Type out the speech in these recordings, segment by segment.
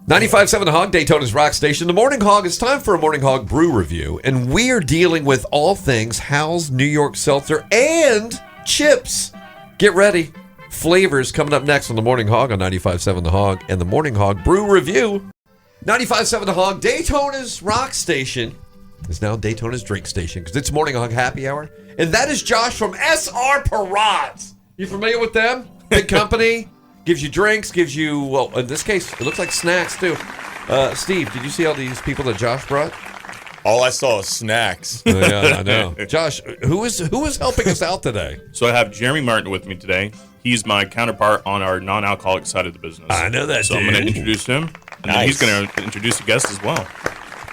95.7 The Hog, Daytona's rock station. The Morning Hog, it's time for a Morning Hog Brew review, and we are dealing with all things Hal's New York Seltzer and chips. Get ready. Flavors coming up next on the Morning Hog on 95.7 The Hog and the Morning Hog Brew review. 95.7 The Hog, Daytona's rock station, is now Daytona's drink station because it's Morning Hog Happy Hour, and that is Josh from SR Parat. You familiar with them? Big company. Gives you drinks, gives you, well, in this case, it looks like snacks, too. Steve, did you see all these people that Josh brought? All I saw was snacks. Yeah, I know. Josh, who is helping us out today? So I have Jeremy Martin with me today. He's my counterpart on our non-alcoholic side of the business. I know that, So I'm going to introduce him, and then he's going to introduce a guest as well.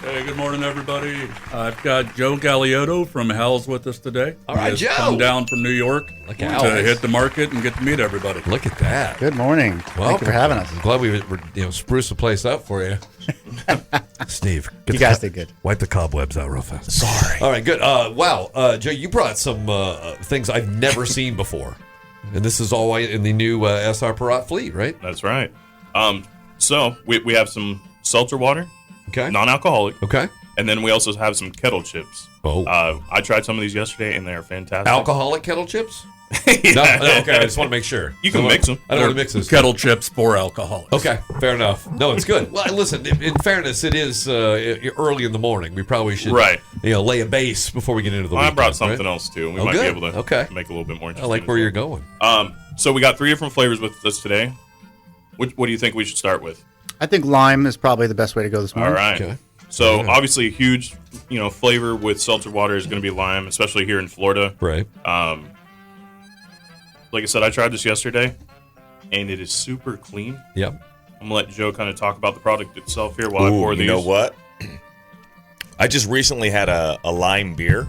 Hey, good morning, everybody. I've got Joe Galliotto from Hal's with us today. All right, He Joe. has come down from New York Look to out. hit the market and get to meet everybody. Look at that. Good morning. Thank you for having us. I'm glad we spruce the place up for you. Steve, You guys did good. Wipe the cobwebs out real fast. Sorry. All right, good. Wow, Joe, you brought some things I've never seen before. And this is all in the new SR Parat fleet, right? That's right. So we have some seltzer water, Okay. non-alcoholic, Okay. and then we also have some kettle chips. Oh. I tried some of these yesterday, and they are fantastic. Alcoholic kettle chips? Yeah. No, okay, I just want to make sure. You can mix them. I don't want to mix this. Kettle chips for alcoholics. Okay, fair enough. No, it's good. Well, listen, in fairness, it is early in the morning. We probably should lay a base before we get into the Well, I weekend, brought something right? else, too. We Oh, might good. be able to Okay. make it a little bit more I interesting. like where you're going. So we got 3 different flavors with us today. What do you think we should start with? I think lime is probably the best way to go this morning. All right. Okay. So obviously a huge, flavor with seltzer water is going to be lime, especially here in Florida. Right. Like I said, I tried this yesterday, and it is super clean. Yep. I'm going to let Joe kind of talk about the product itself here while I pour these. You know what? I just recently had a lime beer,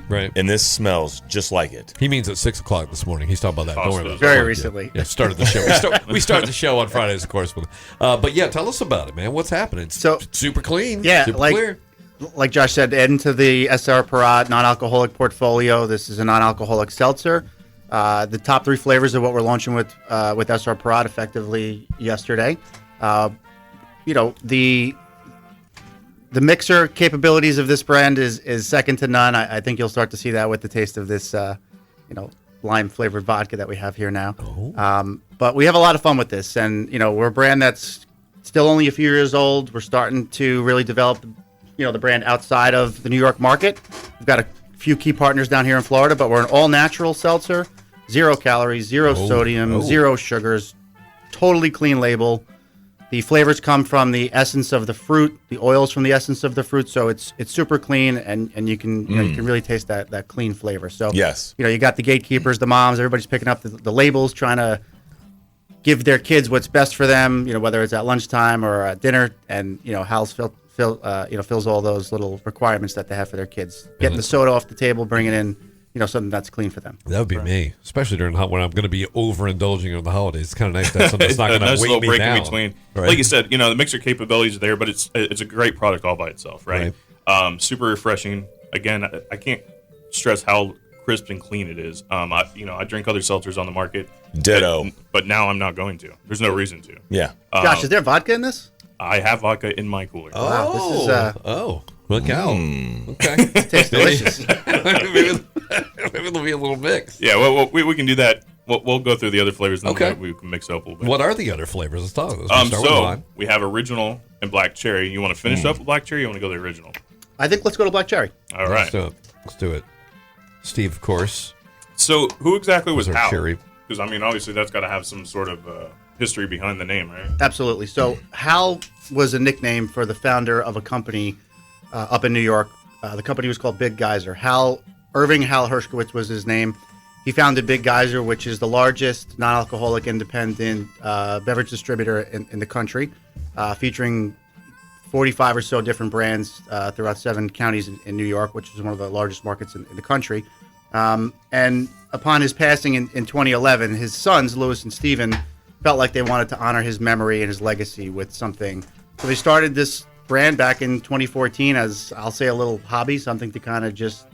Right. and this smells just like it. He means at 6 o'clock this morning. He's talking about that. Don't worry about it. Very recently. Yeah, started the show. We started the show on Fridays, of course. But yeah, tell us about it, man. What's happening? It's So- super clean. Yeah, super like- clear. Like Josh said, into the SR Parat non-alcoholic portfolio. This is a non-alcoholic seltzer. The top 3 flavors of what we're launching with SR Parat effectively yesterday. The mixer capabilities of this brand is second to none. I think you'll start to see that with the taste of this, lime flavored vodka that we have here now. Oh. But we have a lot of fun with this, and we're a brand that's still only a few years old. We're starting to really develop, the brand outside of the New York market. We've got a few key partners down here in Florida, but we're an all-natural seltzer, 0 calories, 0 sodium, 0 sugars, totally clean label. The flavors come from the essence of the fruit, the oils from the essence of the fruit, so it's super clean, and you can you can really taste that clean flavor. So Yes. you got the gatekeepers, the moms, everybody's picking up the labels, trying to give their kids what's best for them. Whether it's at lunchtime or at dinner, and Hal's fills all those little requirements that they have for their kids. Getting the soda off the table, bringing in something that's clean for them. That would be me, especially when I'm going to be overindulging on the holidays. It's kind of nice to have something that's not going to nice weigh little me break down. in between. Right. Like you said, the mixer capabilities are there, but it's a great product all by itself, right? Super refreshing. Again, I can't stress how crisp and clean it is. I drink other seltzers on the market. Ditto. But now I'm not going to. There's no reason to. Yeah. Josh, is there vodka in this? I have vodka in my cooler. Wow, this is, look out. Okay. It tastes delicious. maybe there'll be a little mix. Yeah, well, we can do that. We'll go through the other flavors, and Okay. then we can mix it up a little bit. What are the other flavors? Let's talk. Let's start with So lime. we have original and black cherry. You want to finish up with black cherry? Or you want to go the original? I think let's go to black cherry. All Let's right. do it. Steve, of course. So who exactly was Those are Hal? cherry. Because obviously that's got to have some sort of history behind the name, right? Absolutely. So Hal was a nickname for the founder of a company up in New York. The company was called Big Geyser. Irving Hal Hershkowitz was his name. He founded Big Geyser, which is the largest non-alcoholic independent beverage distributor in the country, featuring 45 or so different brands throughout 7 counties in New York, which is one of the largest markets in the country. And upon his passing in 2011, his sons, Louis and Stephen, felt like they wanted to honor his memory and his legacy with something. So they started this brand back in 2014 as, I'll say, a little hobby, something to kind of just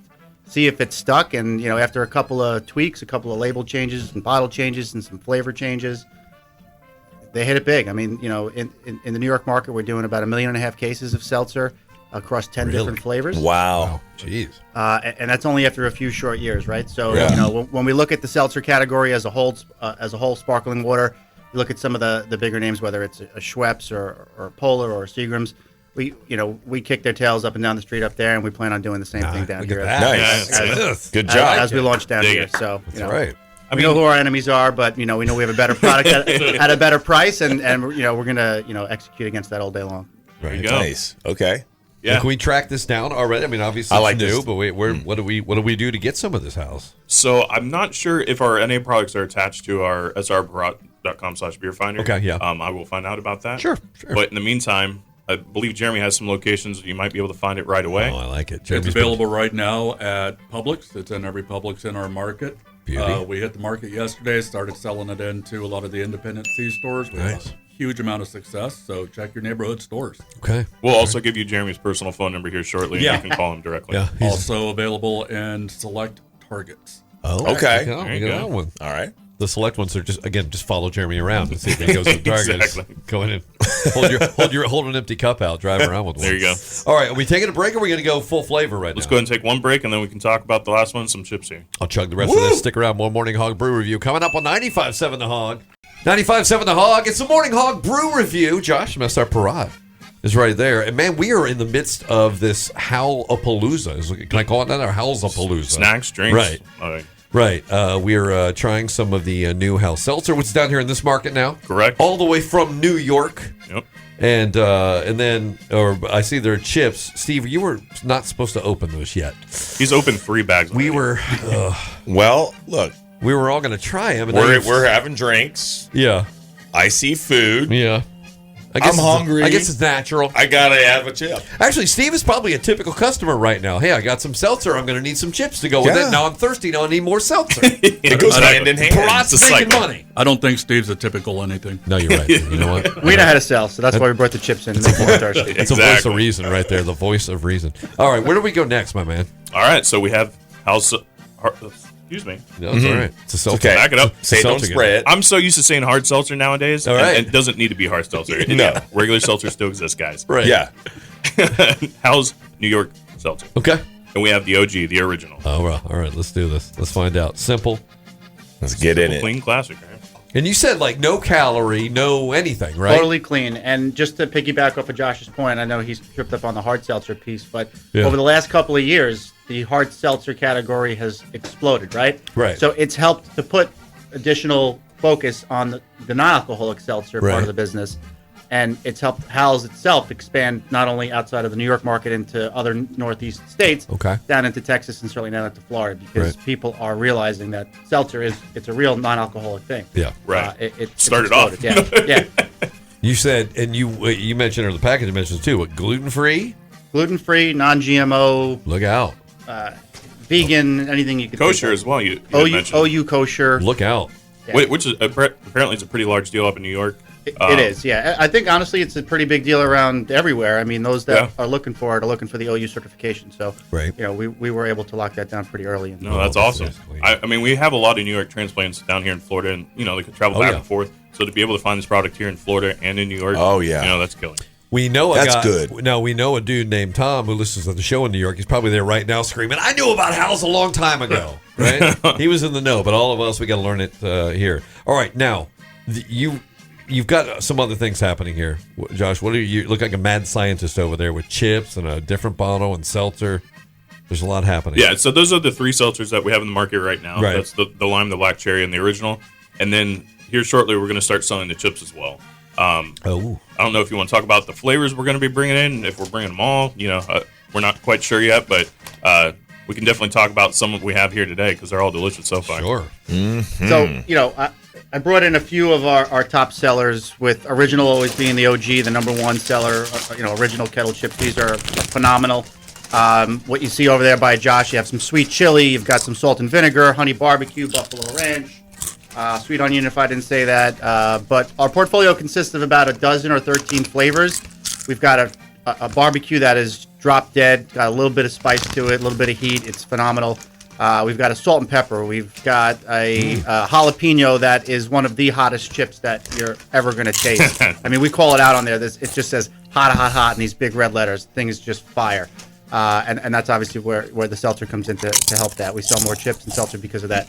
see if it stuck. And, after a couple of tweaks, a couple of label changes and bottle changes and some flavor changes, they hit it big. I mean, in the New York market, we're doing about 1.5 million cases of seltzer across 10 different flavors. Wow. Jeez. And that's only after a few short years, right? So, Yeah. when we look at the seltzer category as a whole, sparkling water, you look at some of the bigger names, whether it's a Schweppes or Polar or Seagram's, we kick their tails up and down the street up there, and we plan on doing the same thing down Look here. at that. Nice. Yes. Good job. As we launch down Dig here. it. So, That's right. we know who our enemies are, but we know we have a better product at a better price, and we're gonna execute against that all day long. There you Right. go. Nice. Okay. Yeah. Can we track this down already? I mean, obviously I it's like new, this. but what do we do to get some of this house? So I'm not sure if our NA products are attached to our srbarrat.com/beer finder. Okay, yeah. I will find out about that. Sure. But in the meantime, I believe Jeremy has some locations you might be able to find it right away. Oh, I like it. It's Jeremy's available right now at Publix. It's in every Publix in our market. Beauty. We hit the market yesterday, started selling it into a lot of the independent C stores. We Nice. had a huge amount of success, so check your neighborhood stores. Okay. We'll also give you Jeremy's personal phone number here shortly, Yeah. and you can call him directly. Yeah. he's- Also available in select Targets. Oh, Okay. There There you you go. go. That one. All right. The select ones are just follow Jeremy around and see if he goes to the target. Exactly. Go in and hold an empty cup out, drive around with one. There you go. All right, are we taking a break or are we going to go full flavor right Let's now? go ahead and take one break, and then we can talk about the last one, some chips here. I'll chug the rest of this. Stick around. More Morning Hog Brew Review coming up on 95.7 The Hog. 95.7 The Hog. It's the Morning Hog Brew Review. Josh Messar Parad is right there. And, man, we are in the midst of this Howl-a-palooza. Can I call it that? Or Howls-a-palooza? Snacks, drinks. Right. All right. Right. We're trying some of the new House Seltzer, which is down here in this market now. Correct. All the way from New York. Yep. And then I see there are chips. Steve, you were not supposed to open those yet. He's opened 3 bags. We already. were Well, look, we were all going to try them. And we're having drinks. yeah. I see food. Yeah. I'm it's- hungry. I guess it's natural. I gotta have a chip. Actually, Steve is probably a typical customer right now. Hey, I got some seltzer. I'm going to need some chips to go with Yeah. it. Now I'm thirsty. Now I need more seltzer. It goes hand in hand. Parad's It's a making cycle. money. I don't think Steve's a typical anything. No, you're right. You know what? We know how to sell, so that's why we brought the chips in to make more thirsty. It's a voice Exactly. of reason right there. The voice of reason. All right, where do we go next, my man? All right, so we have House. Excuse me. No, it's all right. It's a seltzer. Okay. Back it up. Say it, don't Seltzer spread. I'm so used to saying hard seltzer nowadays, All right. and it doesn't need to be hard seltzer. No. Regular seltzer still exists, guys. Right. Yeah. How's New York seltzer? Okay. And we have the OG, the original. All right. Let's do this. Let's find out. Simple. Let's get in it. Clean classic, right? And you said like no calorie, no anything, right? Totally clean. And just to piggyback off of Josh's point, I know he's tripped up on the hard seltzer piece, but Yeah. over the last couple of years, the hard seltzer category has exploded, right? Right. So it's helped to put additional focus on the non-alcoholic seltzer Right. part of the business. And it's helped Howell's itself expand not only outside of the New York market into other Northeast states, Okay. down into Texas and certainly down into Florida, because Right. people are realizing that seltzer it's a real non-alcoholic thing. Yeah. Right. It Started off. exploded. Yeah. You said, and you mentioned, or the package mentions too, what, gluten-free? Gluten-free, non-GMO, Look out. vegan, anything you could Kosher think as well. You had of. mentioned. OU kosher. Look out. Yeah. Which is apparently it's a pretty large deal up in New York. It is, yeah. I think honestly, it's a pretty big deal around everywhere. I mean, those that Yeah. are looking for it are looking for the OU certification. So, Right. we were able to lock that down pretty early. No, that's Oh, awesome. that's clean. I mean, we have a lot of New York transplants down here in Florida, and they could travel Oh, back yeah. and forth. So to be able to find this product here in Florida and in New York, Oh, yeah. that's killing. We know a That's guy. good. No, we know a dude named Tom who listens to the show in New York. He's probably there right now screaming, "I knew about House a long time ago." Right? He was in the know, but all of us, we got to learn it here. All right, now you've got some other things happening here, Josh. What are you look like a mad scientist over there with chips and a different bottle and seltzer? There's a lot happening. Yeah, so those are the 3 seltzers that we have in the market right now. Right. That's the lime, the black cherry, and the original. And then here shortly, we're going to start selling the chips as well. Oh, I don't know if you want to talk about the flavors we're going to be bringing in, if we're bringing them all. We're not quite sure yet, but we can definitely talk about some that we have here today because they're all delicious so far. sure. So, I brought in a few of our top sellers, with original always being the OG, the number one seller. Original kettle chips. These are phenomenal. What you see over there by Josh, you have some sweet chili, you've got some salt and vinegar, honey barbecue, buffalo ranch, sweet onion, if I didn't say that. But our portfolio consists of about a dozen or 13 flavors. We've got a barbecue that is drop dead, got a little bit of spice to it, a little bit of heat. It's phenomenal. We've got a salt and pepper. We've got a jalapeno that is one of the hottest chips that you're ever going to taste. I mean, we call it out on there. It just says hot, hot, hot in these big red letters. The thing is just fire. And that's obviously where the seltzer comes in to help that. We sell more chips and seltzer because of that.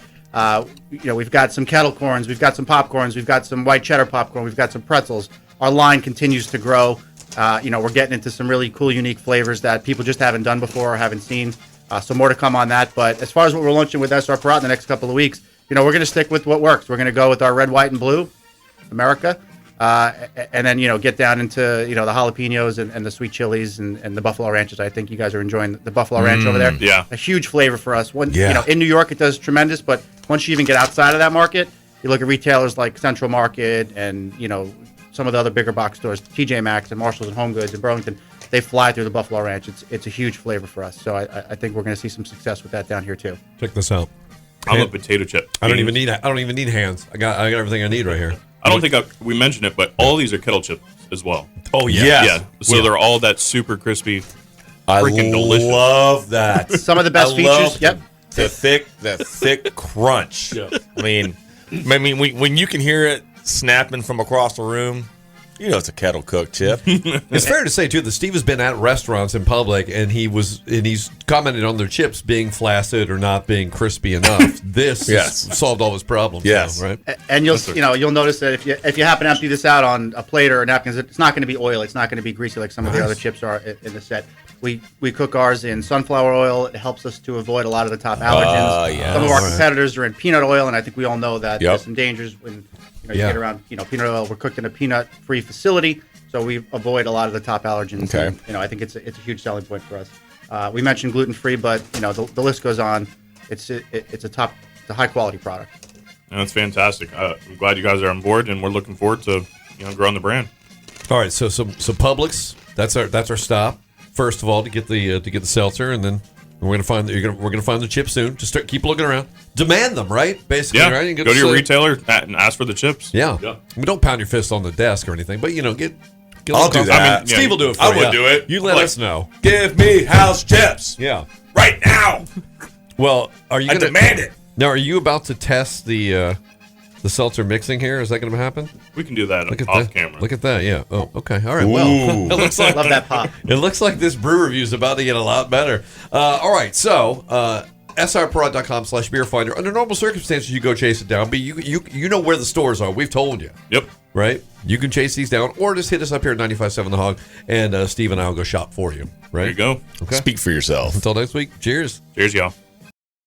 We've got some kettle corns. We've got some popcorns. We've got some white cheddar popcorn. We've got some pretzels. Our line continues to grow. We're getting into some really cool, unique flavors that people just haven't done before or haven't seen. So more to come on that. But as far as what we're launching with SR Parat in the next couple of weeks, we're going to stick with what works. We're going to go with our red, white, and blue, America, and then get down into the jalapenos and the sweet chilies and the buffalo ranches. I think you guys are enjoying the buffalo ranch over there. Yeah, a huge flavor for us. In New York it does tremendous, but once you even get outside of that market, you look at retailers like Central Market and some of the other bigger box stores, TJ Maxx and Marshalls and Home Goods in Burlington. They fly through the buffalo ranch. It's a huge flavor for us. So I think we're going to see some success with that down here too. Check this out. I'm a potato chip. I don't even need hands. I got everything I need right here. I don't think we mentioned it, but all these are kettle chips as well. Oh yeah, yeah. So they're all that super crispy, I freaking delicious. love that. Some of the best features. Yep. The thick crunch. Yeah. I mean, when you can hear it snapping from across the room, it's a kettle cooked chip. It's fair to say too that Steve has been at restaurants in public and he's commented on their chips being flaccid or not being crispy enough. This has solved all his problems. Yes, now, right. And you'll notice that if you happen to empty this out on a plate or napkins, it's not going to be oily. It's not going to be greasy like some of the other chips are in the set. We cook ours in sunflower oil. It helps us to avoid a lot of the top allergens. Some of our competitors are in peanut oil, and I think we all know that there's some dangers when you get around peanut oil. We're cooked in a peanut-free facility, so we avoid a lot of the top allergens. Okay. And, I think it's a huge selling point for us. We mentioned gluten-free, but the list goes on. It's a high-quality product. That's fantastic. I'm glad you guys are on board, and we're looking forward to growing the brand. All right, so Publix. That's our stop. First of all, to get the seltzer, and then we're gonna find the chips soon. Just keep looking around. Demand them, right? Basically, Yeah. right? Go to your retailer and ask for the chips. Yeah. Yeah. I mean, don't pound your fist on the desk or anything, but get. I'll do that. I mean, Steve will do it for I you. would do it. You let us know. Give me house chips. Yeah. Right now. Well, are you? I demand it. Now, are you about to test the seltzer mixing here? Is that going to happen? We can do that Look at off that. camera. Look at that. Yeah. Oh, okay. All right. Well, Ooh. it looks like Love that pop. It looks like this brew review is about to get a lot better. All right. So, srprod.com/beerfinder. Under normal circumstances, you go chase it down. But you know where the stores are. We've told you. Yep. Right? You can chase these down or just hit us up here at 95.7 The Hog, and Steve and I will go shop for you. Right? There you go. Okay. Speak for yourself. Until next week. Cheers. Cheers, y'all.